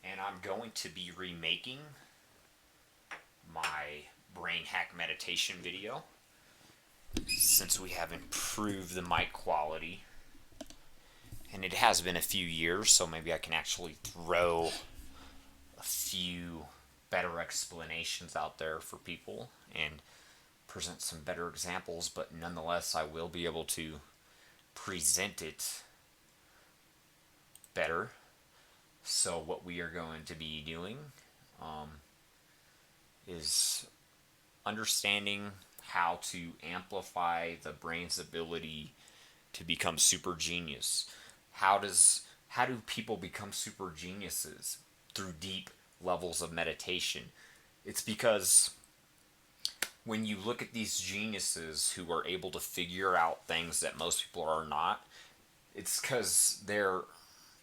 and I'm going to be remaking my brain hack meditation video since we have improved the mic quality. And it has been a few years, so maybe I can actually throw a few better explanations out there for people and present some better examples, but nonetheless, I will be able to present it better. So, what we are going to be doing is understanding how to amplify the brain's ability to become super genius. How do people become super geniuses? Through deep levels of meditation. It's because when you look at these geniuses who are able to figure out things that most people are not, it's because they're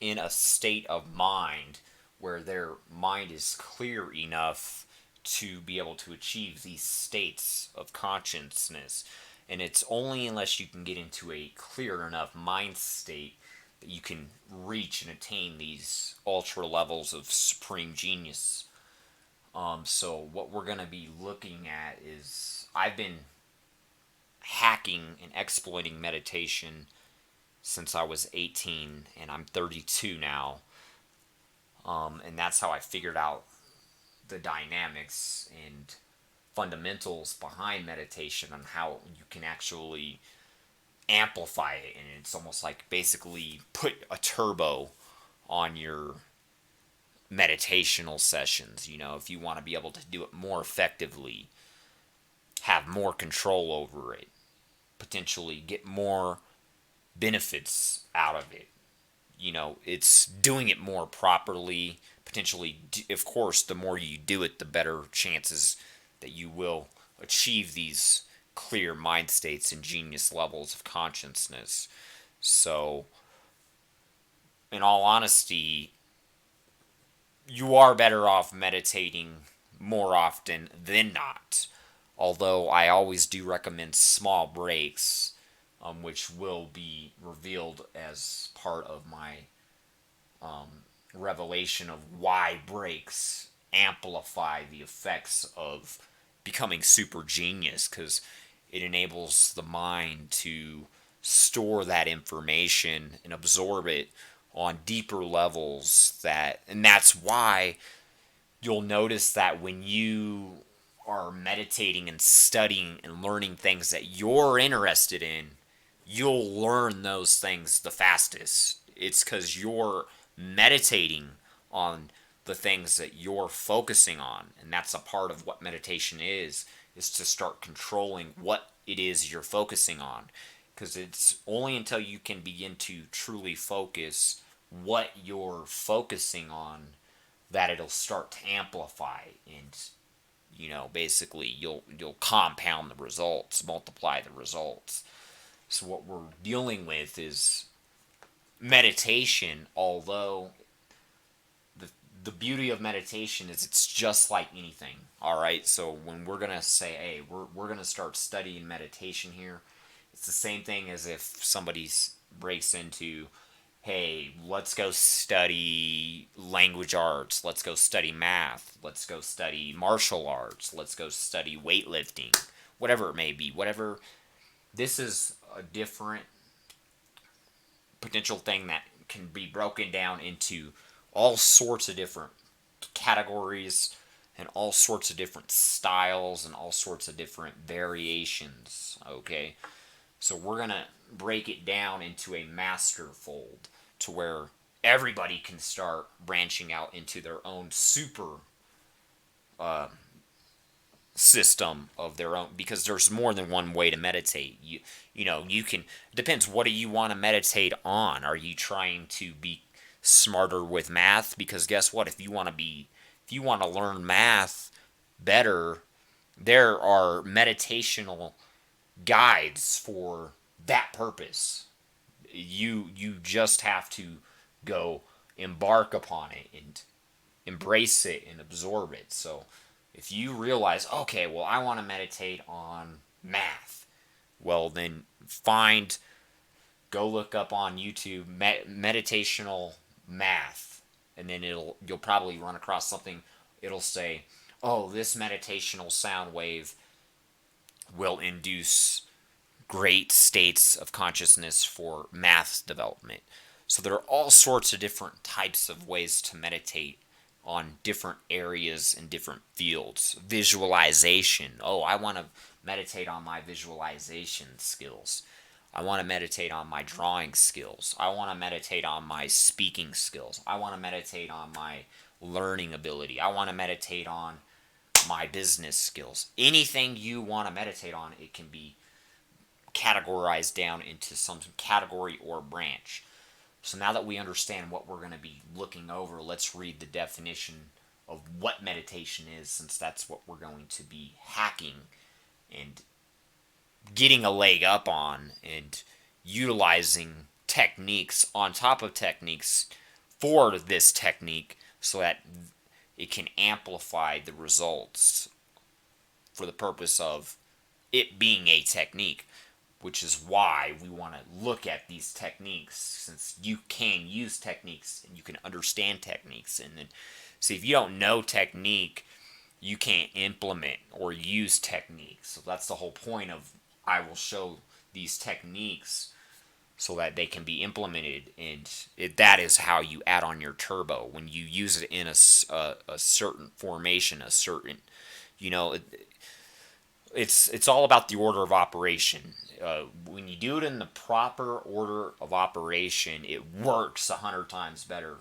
in a state of mind where their mind is clear enough to be able to achieve these states of consciousness. And it's only unless you can get into a clear enough mind state that you can reach and attain these ultra levels of supreme genius. So what we're going to be looking at is I've been hacking and exploiting meditation since I was 18, and I'm 32 now. And that's how I figured out the dynamics and fundamentals behind meditation and how you can actually amplify it. And it's almost like basically put a turbo on your meditational sessions. You know, if you want to be able to do it more effectively, have more control over it, potentially get more benefits out of it. You know, it's doing it more properly. Potentially, of course, the more you do it, the better chances that you will achieve these clear mind states and genius levels of consciousness. So, in all honesty, you are better off meditating more often than not. Although I always do recommend small breaks, which will be revealed as part of my revelation of why breaks amplify the effects of becoming super genius, because it enables the mind to store that information and absorb it on deeper levels. And that's why you'll notice that when you are meditating and studying and learning things that you're interested in, you'll learn those things the fastest. It's because you're meditating on the things that you're focusing on. And that's a part of what meditation is to start controlling what it is you're focusing on. Because it's only until you can begin to truly focus what you're focusing on that it'll start to amplify, and basically you'll compound the results, multiply the results. So what we're dealing with is meditation. Although the beauty of meditation is it's just like anything. All right, so when we're gonna say, hey, we're gonna start studying meditation here, it's the same thing as if somebody breaks into, hey, let's go study language arts, let's go study math, let's go study martial arts, let's go study weightlifting, whatever it may be. Whatever, this is a different potential thing that can be broken down into all sorts of different categories and all sorts of different styles and all sorts of different variations. Okay, so we're gonna break it down into a master fold to where everybody can start branching out into their own super system of their own, because there's more than one way to meditate. You can, depends, what do you want to meditate on? Are you trying to be smarter with math? Because guess what, if you want to learn math better, there are meditational guides for that purpose. You just have to go embark upon it and embrace it and absorb it. So if you realize, okay, well, I want to meditate on math, well, then go look up on YouTube meditational math, and then you'll probably run across something. It'll say, "Oh, this meditational sound wave will induce great states of consciousness for math development." So there are all sorts of different types of ways to meditate on different areas and different fields. Visualization. Oh, I want to meditate on my visualization skills. I want to meditate on my drawing skills. I want to meditate on my speaking skills. I want to meditate on my learning ability. I want to meditate on my business skills. Anything you want to meditate on, it can be categorized down into some category or branch. So now that we understand what we're going to be looking over, let's read the definition of what meditation is, since that's what we're going to be hacking and getting a leg up on, and utilizing techniques on top of techniques for this technique so that it can amplify the results for the purpose of it being a technique, which is why we want to look at these techniques, since you can use techniques and you can understand techniques. And then, see, if you don't know technique, you can't implement or use techniques. So that's the whole point of I will show these techniques so that they can be implemented, and that is how you add on your turbo when you use it in a certain formation, a certain, you know, it's all about the order of operation. When you do it in the proper order of operation, it works 100 times better.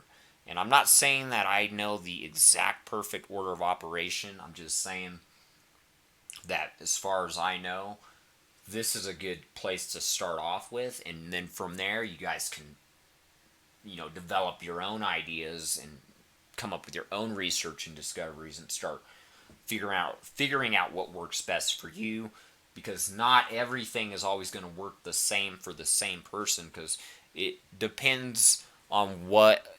And I'm not saying that I know the exact perfect order of operation. I'm just saying that as far as I know, this is a good place to start off with, and then from there you guys can, develop your own ideas and come up with your own research and discoveries and start figuring out what works best for you, because not everything is always going to work the same for the same person, because it depends on what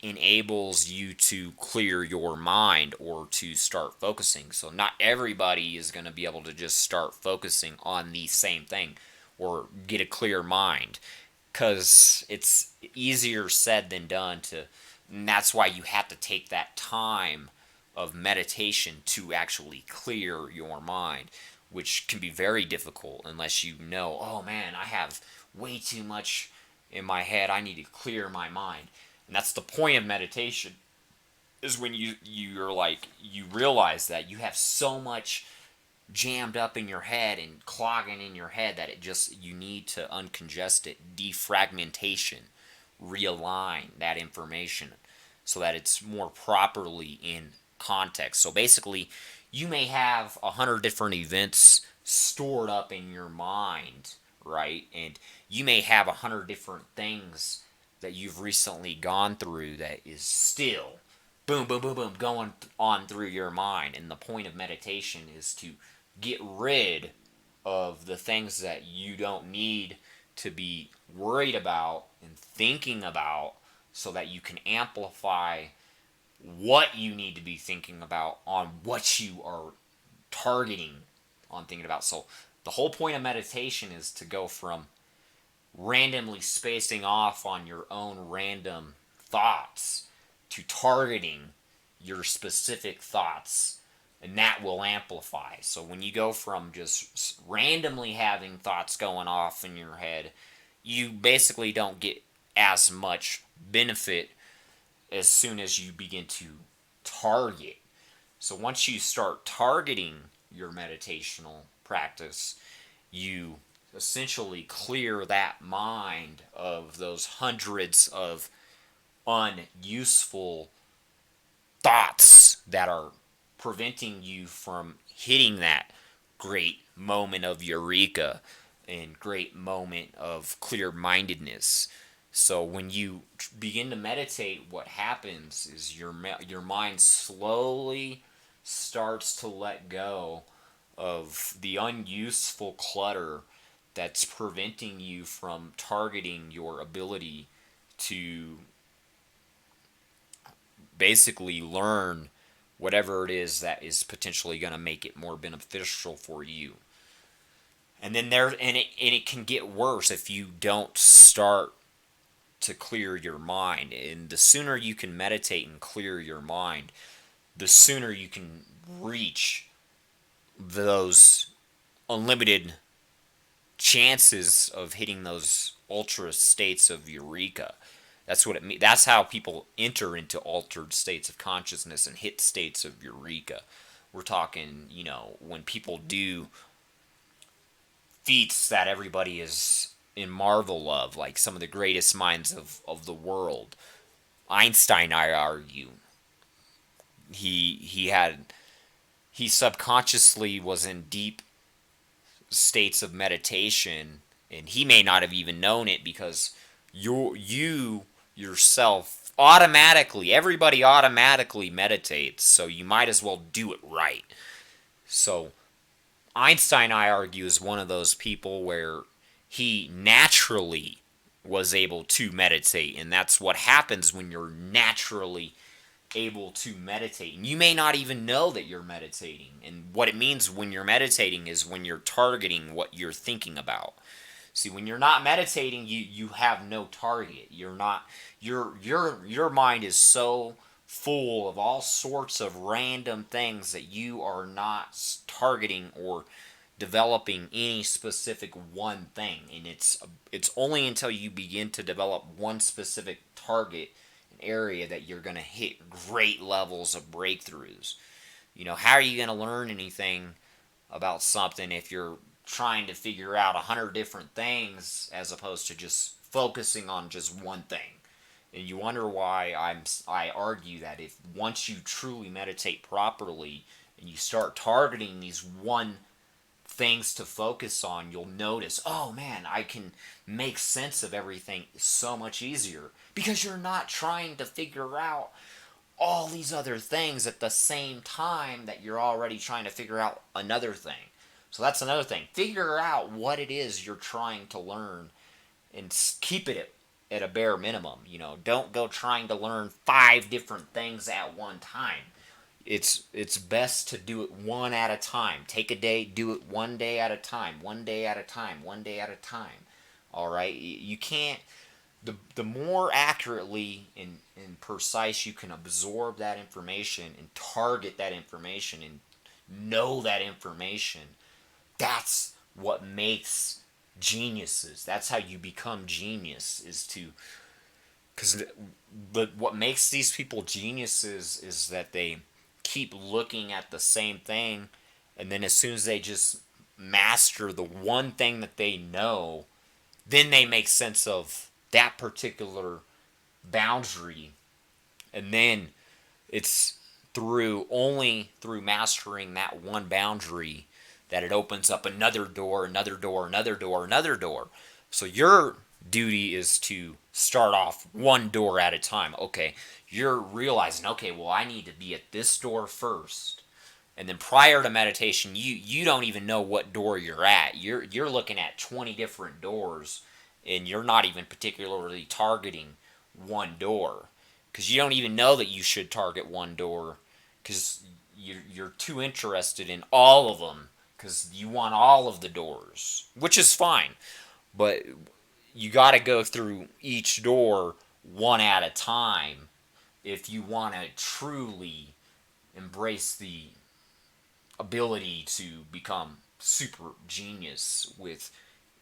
enables you to clear your mind or to start focusing. So not everybody is going to be able to just start focusing on the same thing or get a clear mind, because it's easier said than done and that's why you have to take that time of meditation to actually clear your mind, which can be very difficult unless you know, oh man, I have way too much in my head, I need to clear my mind. And that's the point of meditation, is when you realize that you have so much jammed up in your head and clogging in your head that you need to uncongest it, defragmentation, realign that information so that it's more properly in context. So basically, you may have 100 different events stored up in your mind, right? And you may have 100 different things that you've recently gone through that is still boom, boom, boom, boom, going on through your mind. And the point of meditation is to get rid of the things that you don't need to be worried about and thinking about, so that you can amplify what you need to be thinking about on what you are targeting on thinking about. So the whole point of meditation is to go from randomly spacing off on your own random thoughts to targeting your specific thoughts, and that will amplify. So when you go from just randomly having thoughts going off in your head, you basically don't get as much benefit as soon as you begin to target. So once you start targeting your meditational practice, you essentially clear that mind of those hundreds of unuseful thoughts that are preventing you from hitting that great moment of eureka and great moment of clear-mindedness. So when you begin to meditate, what happens is your mind slowly starts to let go of the unuseful clutter that's preventing you from targeting your ability to basically learn whatever it is that is potentially going to make it more beneficial for you. And then it can get worse if you don't start to clear your mind. And the sooner you can meditate and clear your mind, the sooner you can reach those unlimited chances of hitting those ultra states of eureka. That's what it means. That's how people enter into altered states of consciousness and hit states of eureka. We're talking, when people do feats that everybody is in marvel of, like some of the greatest minds of the world. Einstein, I argue, he subconsciously was in deep states of meditation, and he may not have even known it, because you yourself automatically, everybody automatically meditates, so you might as well do it right. So Einstein, I argue, is one of those people where he naturally was able to meditate, and that's what happens when you're naturally able to meditate. And you may not even know that you're meditating. And what it means when you're meditating is when you're targeting what you're thinking about. See, when you're not meditating, you have no target. You're not your mind is so full of all sorts of random things that you are not targeting or developing any specific one thing. And it's only until you begin to develop one specific target, an area, that you're going to hit great levels of breakthroughs. How are you going to learn anything about something if you're trying to figure out 100 different things as opposed to just focusing on just one thing? And you wonder why I argue that if once you truly meditate properly and you start targeting these one things to focus on, you'll notice, oh man, I can make sense of everything so much easier, because you're not trying to figure out all these other things at the same time that you're already trying to figure out another thing. So that's another thing. Figure out what it is you're trying to learn and keep it at a bare minimum. Don't go trying to learn 5 different things at one time. It's best to do it one at a time. Take a day, do it one day at a time, one day at a time, one day at a time. All right? You can't, the more accurately and precise you can absorb that information and target that information and know that information, that's what makes geniuses. That's how you become genius, because what makes these people geniuses is that they keep looking at the same thing, and then as soon as they just master the one thing that they know, then they make sense of that particular boundary, and then it's only through mastering that one boundary that it opens up another door, another door, another door, another door. So your duty is to start off one door at a time. Okay, you're realizing, okay, well, I need to be at this door first. And then prior to meditation, you don't even know what door you're at. You're looking at 20 different doors, and you're not even particularly targeting one door, because you don't even know that you should target one door, because you're too interested in all of them, because you want all of the doors, which is fine. But you got to go through each door one at a time if you want to truly embrace the ability to become super genius with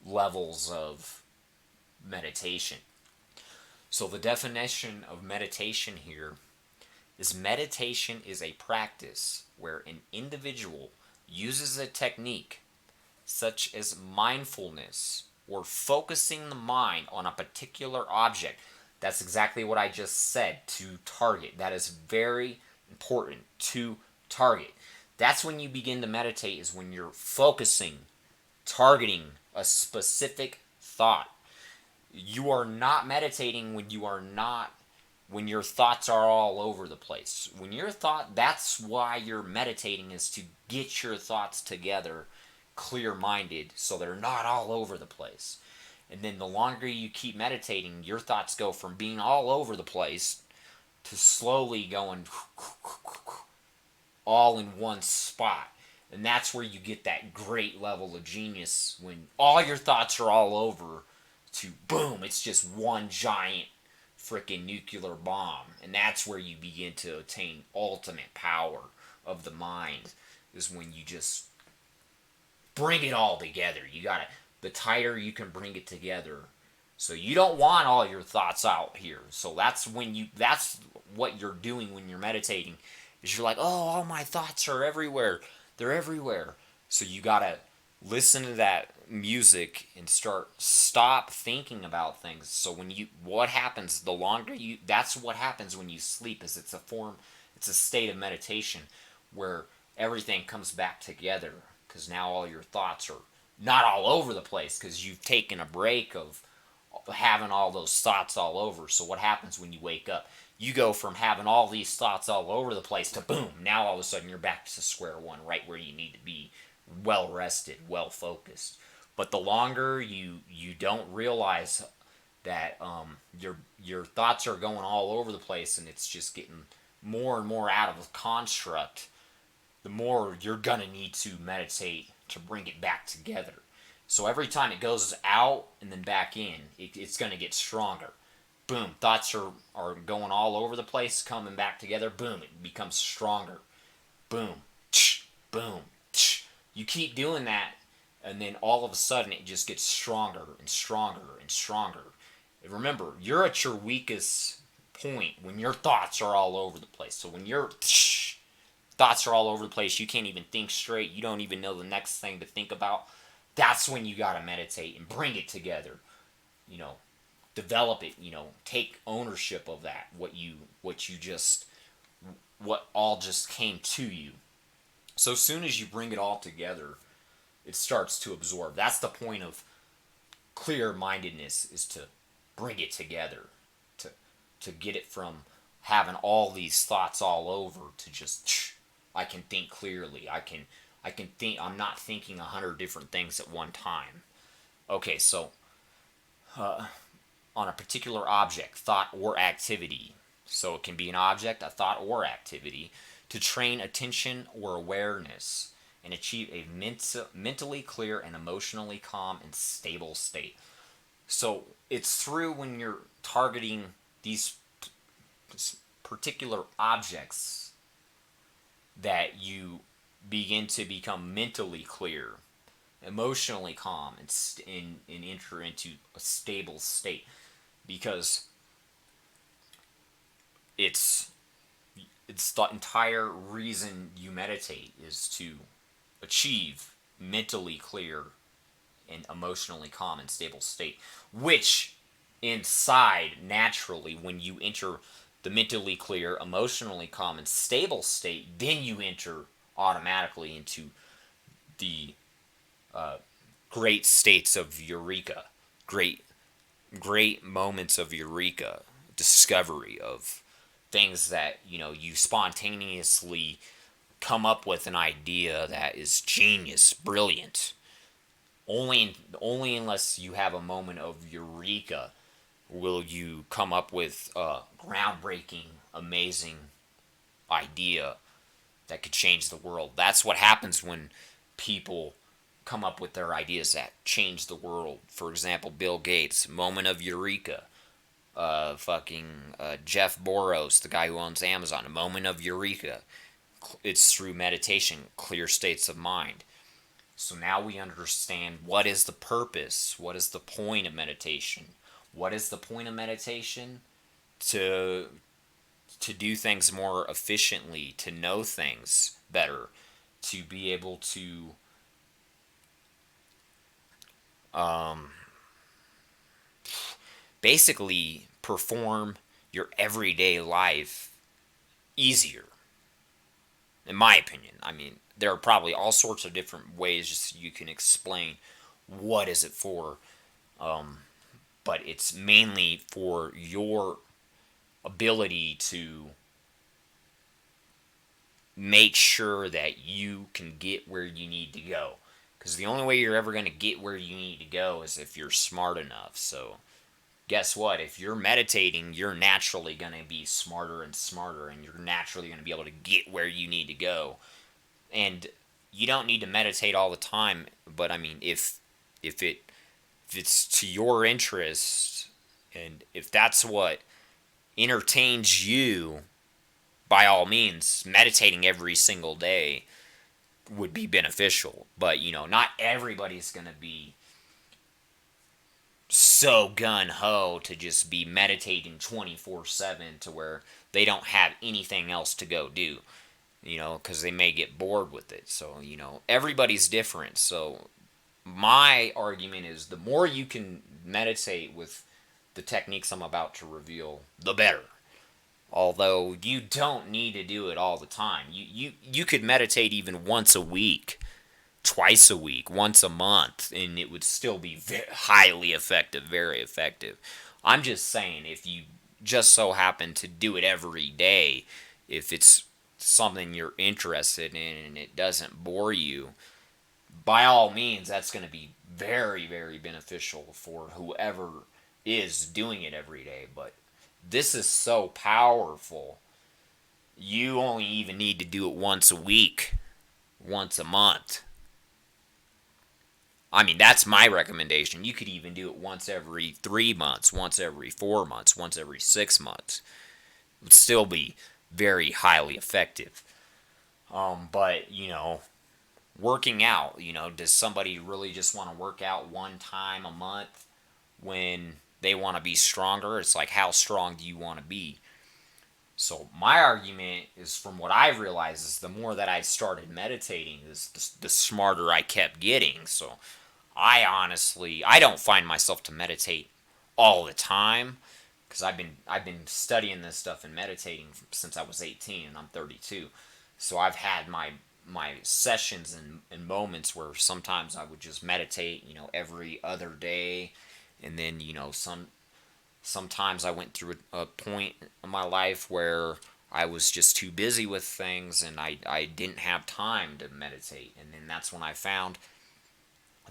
levels of meditation. So the definition of meditation here is: meditation is a practice where an individual uses a technique such as mindfulness or focusing the mind on a particular object. That's exactly what I just said, to target. That is very important, to target. That's when you begin to meditate, is when you're focusing, targeting a specific thought. You are not meditating when when your thoughts are all over the place. That's why you're meditating, is to get your thoughts together, clear-minded, so they're not all over the place. And then the longer you keep meditating, your thoughts go from being all over the place to slowly going all in one spot. And that's where you get that great level of genius, when all your thoughts are all over to boom, it's just one giant freaking nuclear bomb. And that's where you begin to attain ultimate power of the mind, is when you just bring it all together. You gotta, the tighter you can bring it together. So you don't want all your thoughts out here. So that's what you're doing when you're meditating, is you're like, oh, all my thoughts are everywhere. They're everywhere. So you gotta listen to that music and stop thinking about things. So what happens, the longer that's what happens when you sleep, is it's a state of meditation where everything comes back together, because now all your thoughts are not all over the place, because you've taken a break of having all those thoughts all over. So what happens when you wake up? You go from having all these thoughts all over the place to boom, now all of a sudden you're back to square one, right where you need to be, well rested, well focused. But the longer you don't realize that your thoughts are going all over the place, and it's just getting more and more out of construct, the more you're gonna need to meditate to bring it back together. So every time it goes out and then back in, it's gonna get stronger. Boom, thoughts are going all over the place, coming back together. Boom, it becomes stronger. Boom, tsh, boom, tsh. You keep doing that, and then all of a sudden it just gets stronger and stronger and stronger. And remember, you're at your weakest point when your thoughts are all over the place. So when your thoughts are all over the place, you can't even think straight, you don't even know the next thing to think about, that's when you gotta meditate and bring it together. You know, develop it, take ownership of that, what all just came to you. So as soon as you bring it all together, it starts to absorb. That's the point of clear-mindedness, is to bring it together, to get it from having all these thoughts all over to just, I can think clearly. I can think, I'm not thinking 100 different things at one time. Okay, so on a particular object, thought, or activity. So it can be an object, a thought, or activity, to train attention or awareness and achieve a mentally clear and emotionally calm and stable state. So it's through when you're targeting these particular objects that you begin to become mentally clear, emotionally calm, and enter into a stable state, because it's the entire reason you meditate is to achieve mentally clear and emotionally calm and stable state, which inside, naturally, when you enter the mentally clear, emotionally calm, and stable state, then you enter automatically into the great states of eureka, great moments of eureka, discovery of things that you spontaneously come up with an idea that is genius, brilliant. Only unless you have a moment of eureka will you come up with a groundbreaking, amazing idea that could change the world. That's what happens when people come up with their ideas that change the world. For example, Bill Gates, moment of eureka. Jeff Bezos, the guy who owns Amazon, a moment of eureka. It's through meditation, clear states of mind. So now we understand what is the purpose, what is the point of meditation. What is the point of meditation? To do things more efficiently, to know things better, to be able to basically perform your everyday life easier, in my opinion. I mean, there are probably all sorts of different ways you can explain what is it for, but it's mainly for your ability to make sure that you can get where you need to go. Because the only way you're ever going to get where you need to go is if you're smart enough. So guess what? If you're meditating, you're naturally going to be smarter and smarter, and you're naturally going to be able to get where you need to go. And you don't need to meditate all the time, but I mean, if it's to your interest, and if that's what entertains you, by all means, meditating every single day would be beneficial. But, not everybody's going to be so gun ho to just be meditating 24/7 to where they don't have anything else to go do, because they may get bored with it. So, everybody's different. So, my argument is the more you can meditate with the techniques I'm about to reveal, the better. Although you don't need to do it all the time. You could meditate even once a week, twice a week, once a month, and it would still be highly effective, very effective. I'm just saying, if you just so happen to do it every day, if it's something you're interested in and it doesn't bore you, by all means, that's going to be very, very beneficial for whoever is doing it every day. But this is so powerful. You only even need to do it once a week, once a month. I mean, that's my recommendation. You could even do it once every 3 months, once every 4 months, once every 6 months. It would still be very highly effective. But, working out, does somebody really just want to work out one time a month when they want to be stronger? It's like, how strong do you want to be? So my argument is, from what I've realized, is the more that I started meditating, the smarter I kept getting. So I don't find myself to meditate all the time, because I've been studying this stuff and meditating since I was 18 and I'm 32. So I've had my sessions and moments where sometimes I would just meditate, every other day, and then sometimes I went through a point in my life where I was just too busy with things and I didn't have time to meditate. And then that's when I found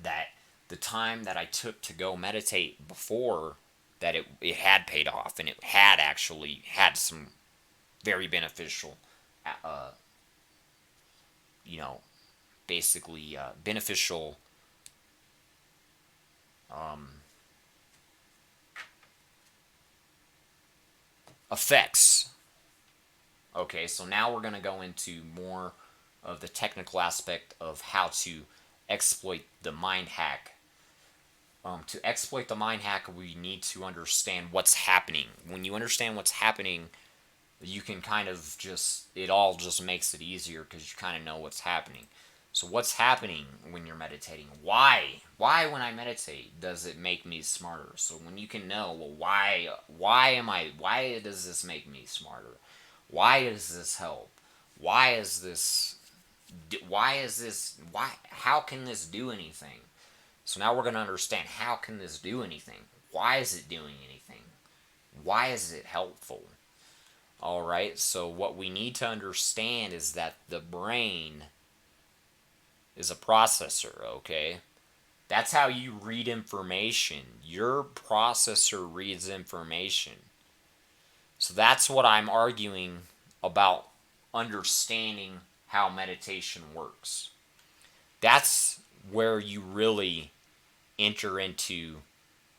that the time that I took to go meditate before, that it had paid off, and it had actually had some very beneficial, uh, you know, basically beneficial um, effects. Okay, so now we're going to go into more of the technical aspect of how to exploit the mind hack. To exploit the mind hack, we need to understand what's happening. When you understand what's happening, you can kind of it all just makes it easier, because you kind of know what's happening. So what's happening when you're meditating? Why when I meditate does it make me smarter? So when you can know, well, why does this make me smarter? Why does this help? Why is this how can this do anything? So now we're going to understand, how can this do anything? Why is it doing anything? Why is it helpful? Alright, so what we need to understand is that the brain is a processor, okay? That's how you read information. Your processor reads information. So that's what I'm arguing about, understanding how meditation works. That's where you really enter into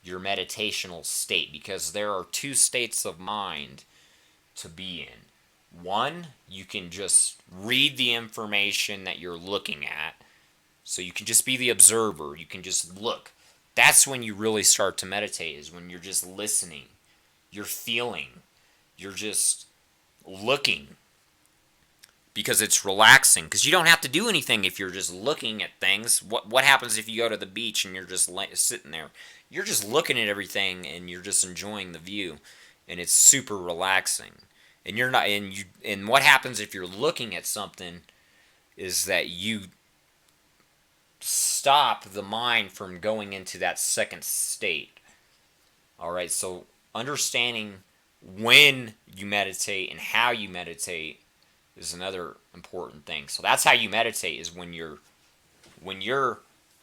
your meditational state, because there are two states of mind to be in. One, you can just read the information that you're looking at. So you can just be the observer. You can just look. That's when you really start to meditate, is when you're just listening. You're feeling. You're just looking. Because it's relaxing. Because you don't have to do anything if you're just looking at things. What happens if you go to the beach and you're just sitting there? You're just looking at everything and you're just enjoying the view. And it's super relaxing. And you're not, and what happens if you're looking at something is that you stop the mind from going into that second state. Alright, so understanding when you meditate and how you meditate is another important thing. So that's how you meditate, is when you're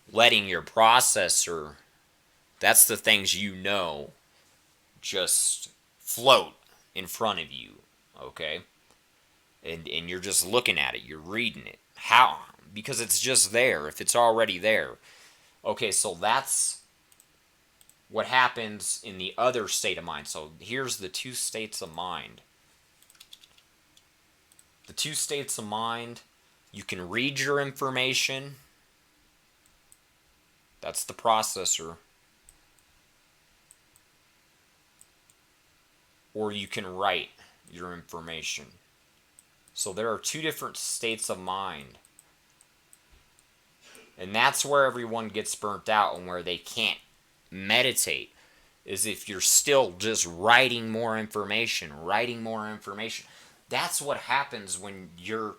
letting your processor, that's the things just float in front of you, okay? And you're just looking at it, you're reading it. How? Because it's just there, if it's already there. Okay, so that's what happens in the other state of mind. So here's the two states of mind. The two states of mind, you can read your information. That's the processor. Or you can write your information. So there are two different states of mind. And that's where everyone gets burnt out and where they can't meditate, is if you're still just writing more information. That's what happens when your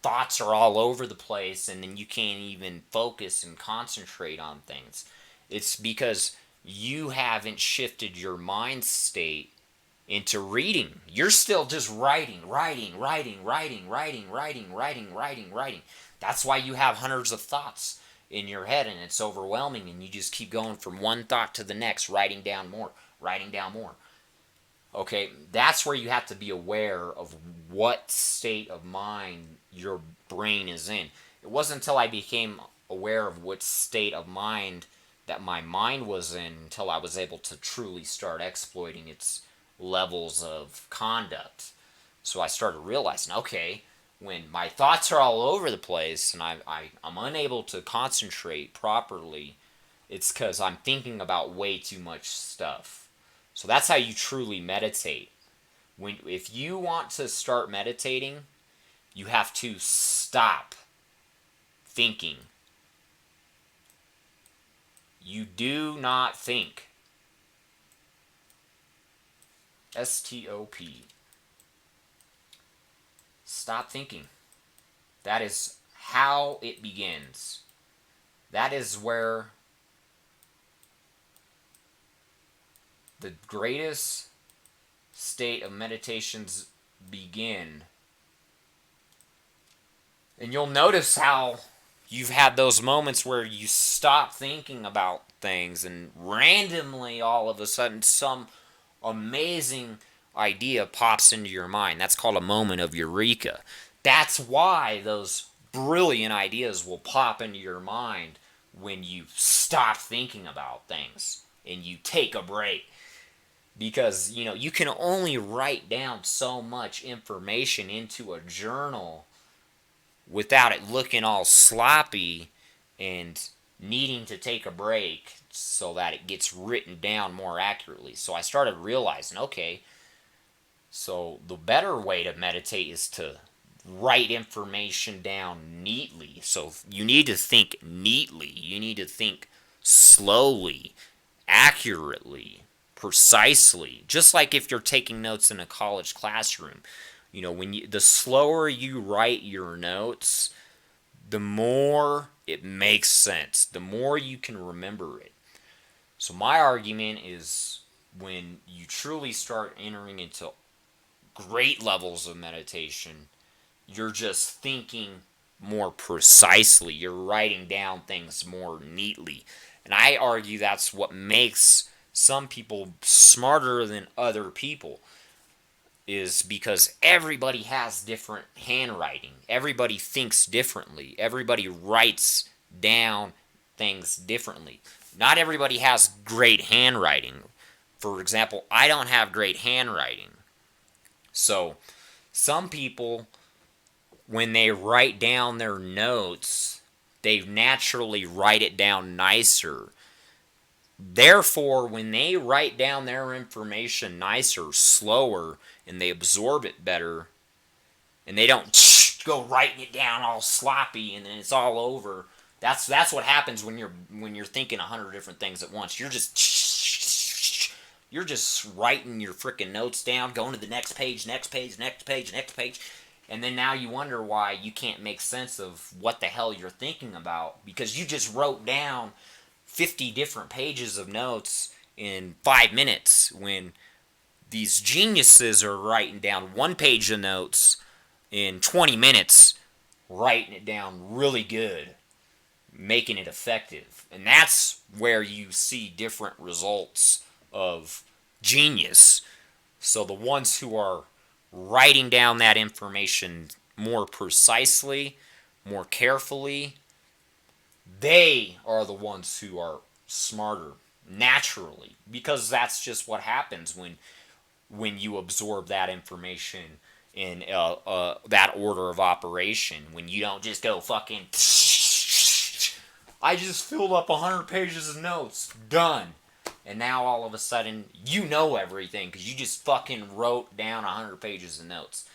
thoughts are all over the place and then you can't even focus and concentrate on things. It's because you haven't shifted your mind state into reading. You're still just writing. That's why you have hundreds of thoughts in your head and it's overwhelming and you just keep going from one thought to the next, writing down more. Okay, that's where you have to be aware of what state of mind your brain is in. It wasn't until I became aware of what state of mind that my mind was in until I was able to truly start exploiting its levels of conduct. So I started realizing, okay, when my thoughts are all over the place and I'm unable to concentrate properly, it's because I'm thinking about way too much stuff. So that's how you truly meditate. If you want to start meditating, you have to stop thinking. You do not think. S-T-O-P. Stop thinking. That is how it begins. That is where the greatest state of meditations begin. And you'll notice how you've had those moments where you stop thinking about things and randomly all of a sudden some amazing idea pops into your mind. That's called a moment of eureka. That's why those brilliant ideas will pop into your mind when you stop thinking about things and you take a break. Because, you can only write down so much information into a journal without it looking all sloppy and needing to take a break so that it gets written down more accurately. So I started realizing, okay, so the better way to meditate is to write information down neatly. So you need to think neatly. You need to think slowly, accurately, precisely. Just like if you're taking notes in a college classroom. The slower you write your notes, the more it makes sense, the more you can remember it. So my argument is when you truly start entering into great levels of meditation, you're just thinking more precisely. You're writing down things more neatly. And I argue that's what makes some people smarter than other people, is because everybody has different handwriting. Everybody thinks differently. Everybody writes down things differently. Not everybody has great handwriting. For example, I don't have great handwriting. So, some people, when they write down their notes, they naturally write it down nicer. Therefore, when they write down their information nicer, slower, and they absorb it better, and they don't go writing it down all sloppy and then it's all over. That's what happens when you're thinking 100 different things at once. You're just writing your freaking notes down, going to the next page, and then now you wonder why you can't make sense of what the hell you're thinking about, because you just wrote down 50 different pages of notes in 5 minutes, when these geniuses are writing down one page of notes in 20 minutes, writing it down really good, making it effective. And that's where you see different results of genius. So the ones who are writing down that information more precisely, more carefully, they are the ones who are smarter. naturally, because that's just what happens when you absorb that information in that order of operation. When you don't just go fucking, I just filled up 100 pages of notes, done. And now all of a sudden, you know everything because you just fucking wrote down 100 pages of notes.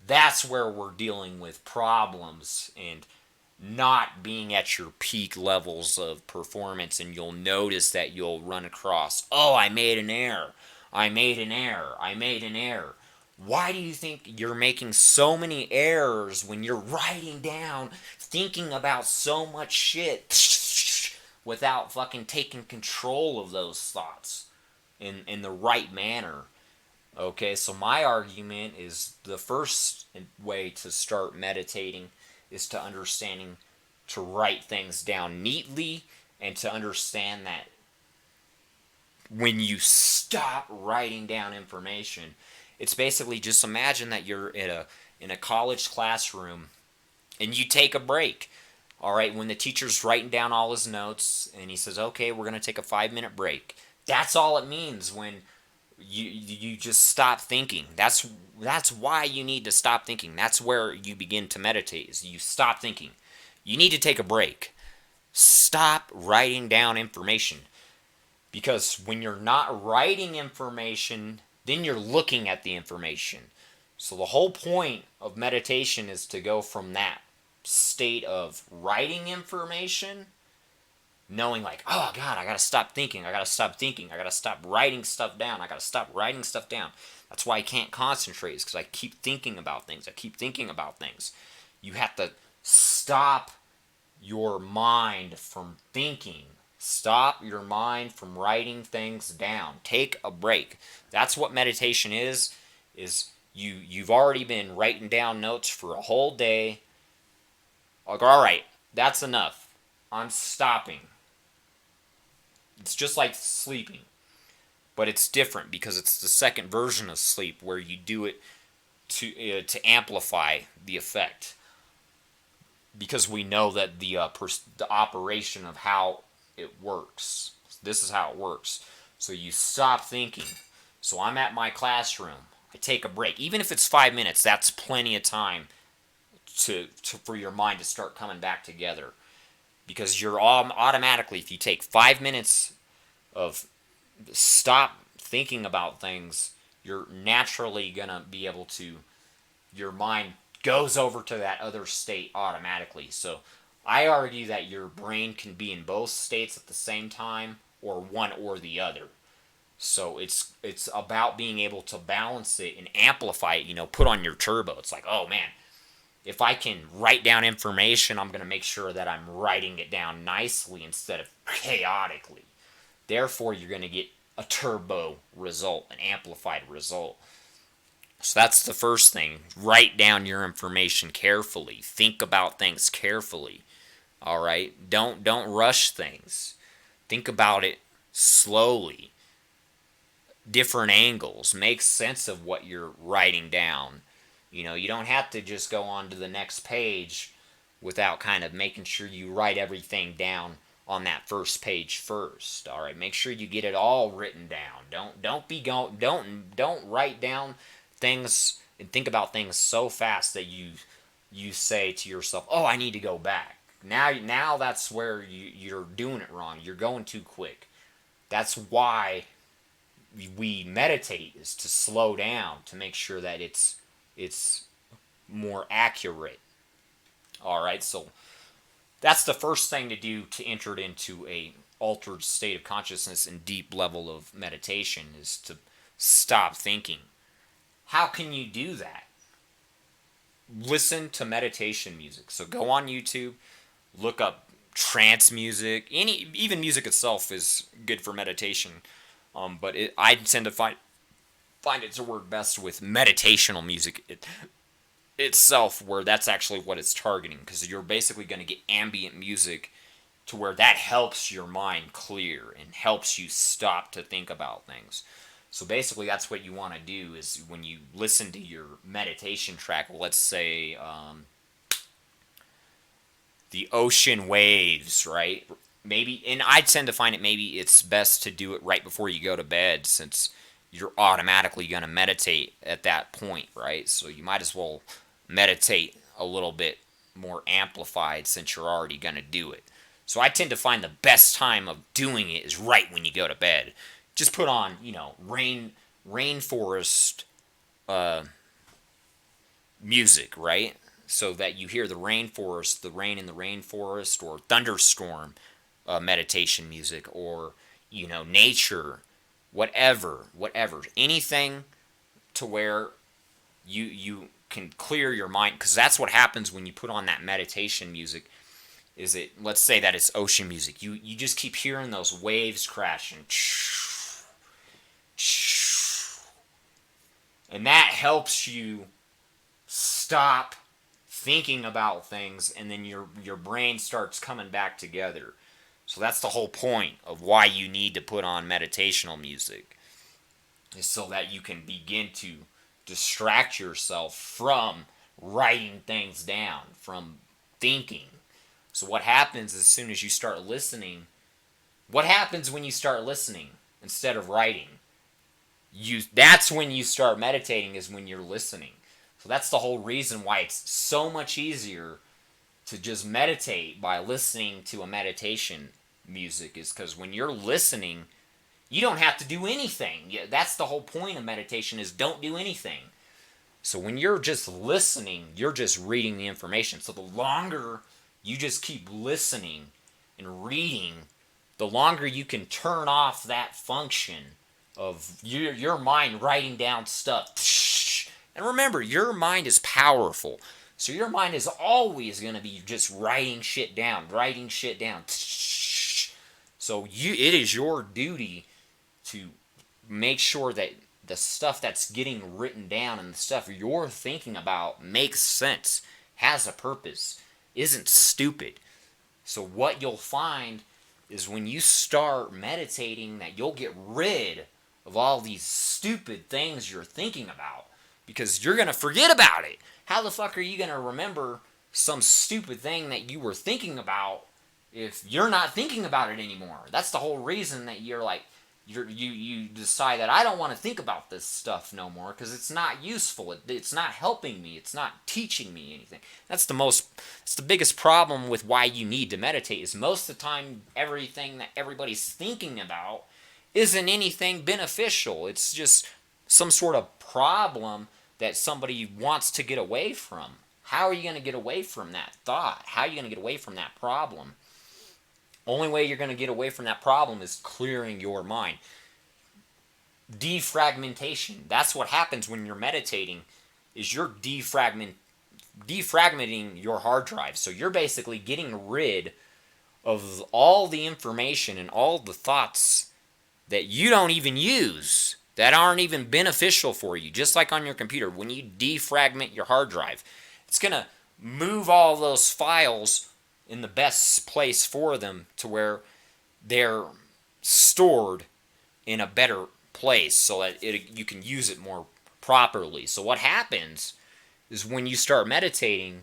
That's where we're dealing with problems and not being at your peak levels of performance. And you'll notice that you'll run across, oh, I made an error. I made an error. I made an error. Why do you think you're making so many errors when you're writing down, thinking about so much shit without fucking taking control of those thoughts in the right manner? Okay, so my argument is the first way to start meditating is to understanding to write things down neatly and to understand that when you stop writing down information, it's basically just imagine that you're in a college classroom and you take a break. All right, when the teacher's writing down all his notes and he says, "Okay, we're going to take a 5-minute break." That's all it means when you just stop thinking. That's why you need to stop thinking. That's where you begin to meditate. Is you stop thinking. You need to take a break. Stop writing down information. Because when you're not writing information, then you're looking at the information. So the whole point of meditation is to go from that state of writing information, knowing like, oh God, I gotta stop thinking, I gotta stop thinking, I gotta stop writing stuff down, I gotta stop writing stuff down. That's why I can't concentrate, is because I keep thinking about things, I keep thinking about things. You have to stop your mind from thinking. Stop your mind from writing things down. Take a break. That's what meditation is you've already been writing down notes for a whole day. Like, all right, that's enough. I'm stopping. It's just like sleeping, but it's different because it's the second version of sleep where you do it to amplify the effect. Because we know that the operation of how it works. This is how it works. So you stop thinking. So I'm at my classroom. I take a break. Even if it's 5 minutes, that's plenty of time for your mind to start coming back together. Because you're automatically, if you take 5 minutes of stop thinking about things, you're naturally going to be able to, your mind goes over to that other state automatically. So I argue that your brain can be in both states at the same time, or one or the other. So it's about being able to balance it and amplify it, put on your turbo. It's like, oh man, if I can write down information, I'm going to make sure that I'm writing it down nicely instead of chaotically. Therefore, you're going to get a turbo result, an amplified result. So that's the first thing. Write down your information carefully. Think about things carefully. All right? Don't rush things. Think about it slowly. Different angles. Make sense of what you're writing down. You don't have to just go on to the next page without kind of making sure you write everything down on that first page first. All right? Make sure you get it all written down. Don't write down things and think about things so fast that you say to yourself, "Oh, I need to go back." Now that's where you're doing it wrong. You're going too quick. That's why we meditate, is to slow down, to make sure that it's more accurate. All right, so that's the first thing to do to enter it into a altered state of consciousness and deep level of meditation, is to stop thinking. How can you do that? Listen to meditation music. So go on YouTube, look up trance music. Even music itself is good for meditation. But I tend to find it to work best with meditational music itself, where that's actually what it's targeting, because you're basically going to get ambient music to where that helps your mind clear and helps you stop to think about things. So basically that's what you want to do, is when you listen to your meditation track, let's say the ocean waves, right? maybe, and I tend to find it maybe it's best to do it right before you go to bed, since you're automatically going to meditate at that point, right? So you might as well meditate a little bit more amplified since you're already going to do it. So I tend to find the best time of doing it is right when you go to bed. Just put on, rainforest uh, music, right? So that you hear the rainforest, the rain in the rainforest, or thunderstorm meditation music, or nature, whatever, anything to where you can clear your mind, because that's what happens when you put on that meditation music. Is it, let's say that it's ocean music, you just keep hearing those waves crashing, and that helps you stop thinking about things, and then your brain starts coming back together. So that's the whole point of why you need to put on meditational music, is so that you can begin to distract yourself from writing things down, from thinking. So what happens as soon as you start listening? What happens when you start listening instead of writing? That's when you start meditating, is when you're listening. So that's the whole reason why it's so much easier to just meditate by listening to a meditation music, is because when you're listening, you don't have to do anything. That's the whole point of meditation, is don't do anything. So when you're just listening, you're just reading the information. So the longer you just keep listening and reading, the longer you can turn off that function of your mind writing down stuff. And remember, your mind is powerful. So your mind is always going to be just writing shit down. So it is your duty to make sure that the stuff that's getting written down and the stuff you're thinking about makes sense, has a purpose, isn't stupid. So what you'll find is when you start meditating, that you'll get rid of all these stupid things you're thinking about, because you're going to forget about it. How the fuck are you going to remember some stupid thing that you were thinking about if you're not thinking about it anymore? That's the whole reason that you're like, you decide that I don't want to think about this stuff no more, because it's not useful. It's not helping me. It's not teaching me anything. That's the biggest problem with why you need to meditate, is most of the time everything that everybody's thinking about isn't anything beneficial. It's just some sort of problem that somebody wants to get away from. How are you going to get away from that thought? How are you going to get away from that problem? Only way you're going to get away from that problem is clearing your mind. Defragmentation. That's what happens when you're meditating, is you're defragmenting your hard drive. So you're basically getting rid of all the information and all the thoughts that you don't even use, that aren't even beneficial for you. Just like on your computer, when you defragment your hard drive, it's going to move all those files in the best place for them, to where they're stored in a better place, so that you can use it more properly. So what happens is when you start meditating,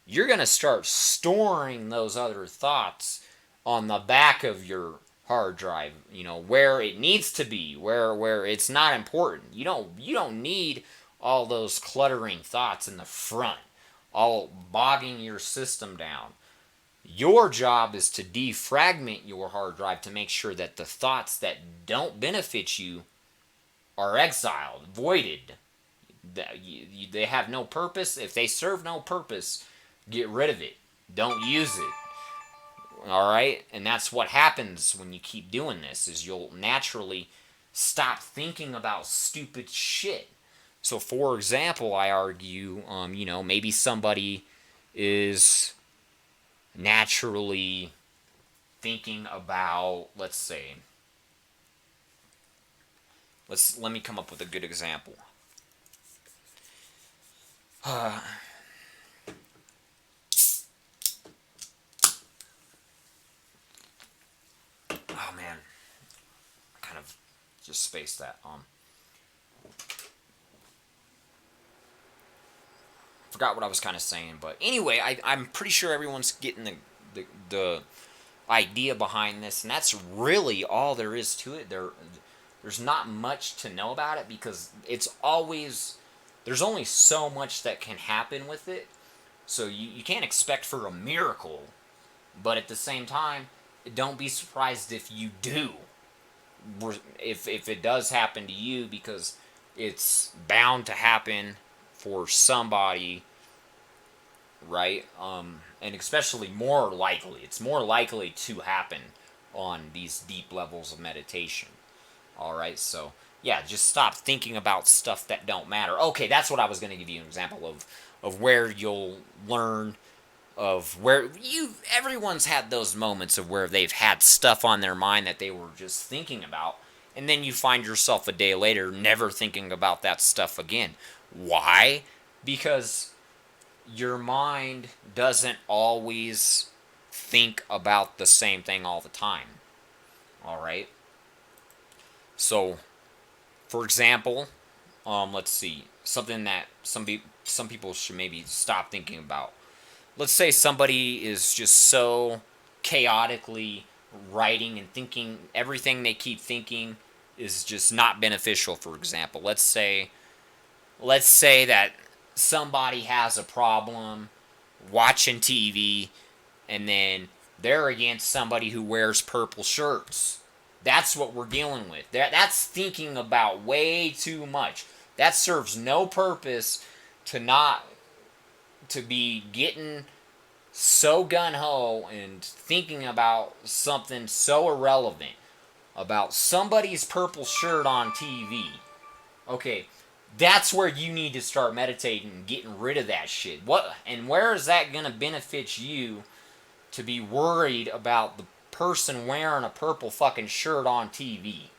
you're going to start storing those other thoughts on the back of your hard drive, where it needs to be, where it's not important. You don't need all those cluttering thoughts in the front, all bogging your system down. Your job is to defragment your hard drive to make sure that the thoughts that don't benefit you are exiled, voided. They have no purpose. If they serve no purpose, get rid of it. Don't use it. Alright? And that's what happens when you keep doing this, is you'll naturally stop thinking about stupid shit. So for example, I argue, maybe somebody is naturally thinking about, let's say, let me come up with a good example. Oh man, I kind of just spaced that. Forgot what I was kind of saying, but anyway, I'm pretty sure everyone's getting the idea behind this, and that's really all there is to it. There's not much to know about it because there's only so much that can happen with it. So you can't expect for a miracle, but at the same time, don't be surprised if you do. If it does happen to you, because it's bound to happen for somebody, right? And especially more likely, it's more likely to happen on these deep levels of meditation. All right, so yeah, just stop thinking about stuff that don't matter. Okay, that's what I was going to give you an example of where you'll learn of where everyone's had those moments of where they've had stuff on their mind that they were just thinking about, and then you find yourself a day later never thinking about that stuff again. Why? Because your mind doesn't always think about the same thing all the time. All right? So, for example, let's see, something that some people should maybe stop thinking about. Let's say somebody is just so chaotically writing and thinking everything they keep thinking is just not beneficial. For example, let's say that somebody has a problem watching TV, and then they're against somebody who wears purple shirts. That's what we're dealing with. That's thinking about way too much. That serves no purpose to not to be getting so gun-ho and thinking about something so irrelevant, about somebody's purple shirt on TV. Okay, that's where you need to start meditating and getting rid of that shit. What and where is that going to benefit you to be worried about the person wearing a purple fucking shirt on TV?